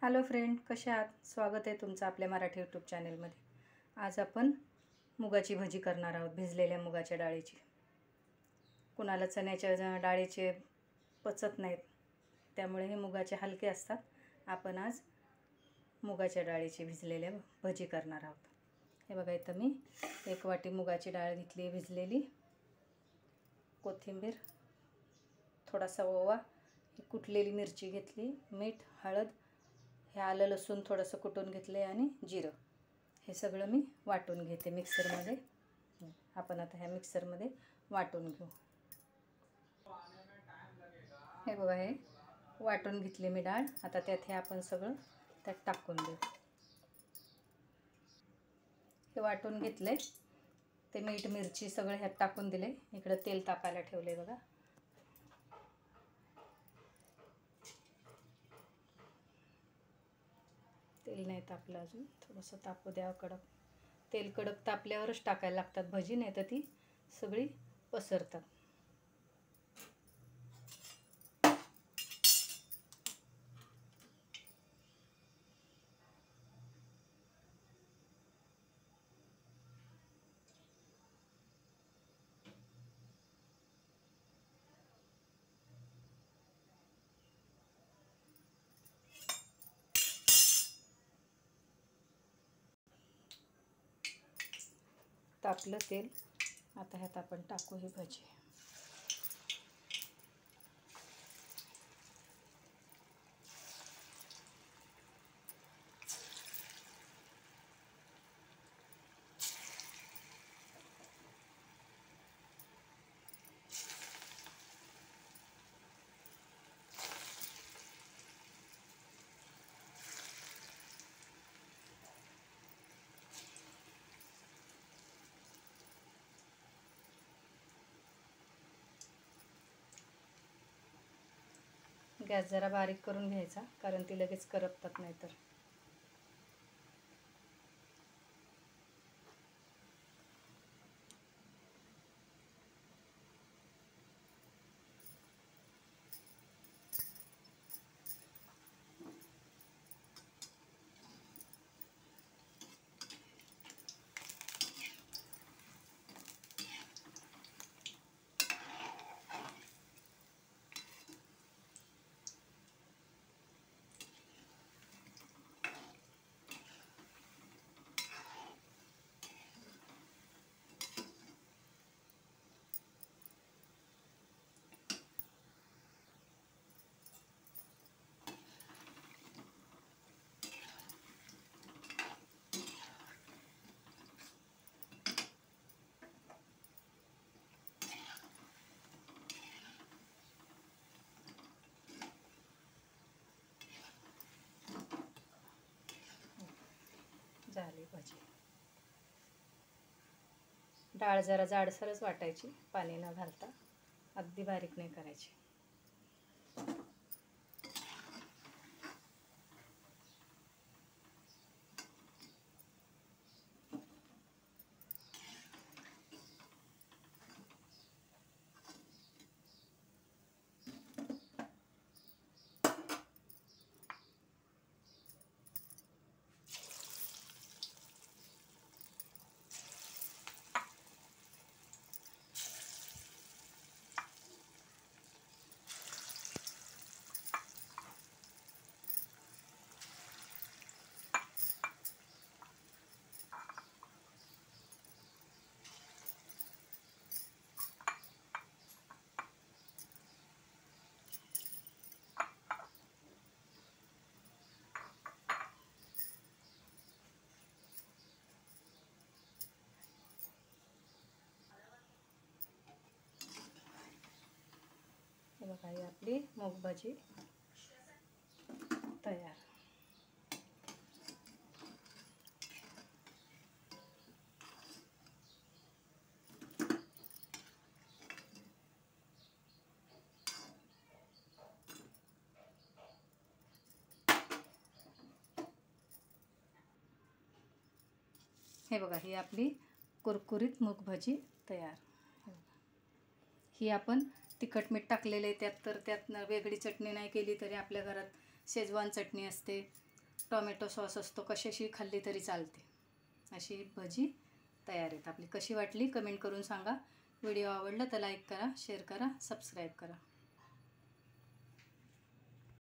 Hello friend, कशा आहात? स्वागत आहे तुमचं आपल्या मराठी यूट्यूब चॅनलमध्ये. आज आपण मुगाची भजी करणार आहोत, भिजलेल्या मुगाच्या डाळीची. कुणाला चण्याच्या डाळीचे पचत नाहीत, त्यामुळे हे मुगाचे हलके असतात. आपण आज मुगाच्या डाळीची भिजलेल्या भजी करणार आहोत. हे बघा, इथं मी 1 वाटी मुगाची डाळ घेतली भिजलेली, कोथिंबीर, थोडासा ओवा, कुटलेली मिरची घेतली, मीठ, हळद, हे आलं लसूण थोडंसं कुटून घेतले आणि जिरं. हे सगळं मी वाटून घेते मिक्सरमध्ये. आपण आता ह्या मिक्सरमध्ये वाटून घेऊ. हे बघा, हे वाटून घेतले मी डाळ. आता त्यात हे आपण सगळं त्यात टाकून देऊ. हे वाटून घेतले, ते मीठ मिरची सगळं ह्यात टाकून दिले. इकडं तेल तापायला ठेवले बघा. तेल नाही तापलं अजून, थोडंसं तापू द्यावं कडक. तेल कडक तापल्यावरच टाकायला लागतात भजी, नाही तर ती सगळी पसरतात. तापलं तेल, आता ह्यात आपण टाकू ही भजी. गॅस जरा बारीक करून घ्यायचा, कारण ती लगेच करपतात नाहीतर. झाली भजी. डाळ जरा जाडसरच वाटायची, पाणी न घालता. अगदी बारीक नाही करायची. हे बघा, ही आपली मूग भाजी तयार. हे बघा, ही आपली कुरकुरीत मूग भाजी तयार. ही आपण तिखट मीठ टाकलेलं आहे त्यात, तर त्यात वेगळी चटणी नाही केली तरी आपल्या घरात शेजवान चटणी असते, टॉमॅटो सॉस असतो कशाशी खाल्ली तरी चालते. अशी भजी तयार आहेत आपली. कशी वाटली कमेंट करून सांगा. व्हिडिओ आवडला तर लाईक करा, शेअर करा, सबस्क्राईब करा.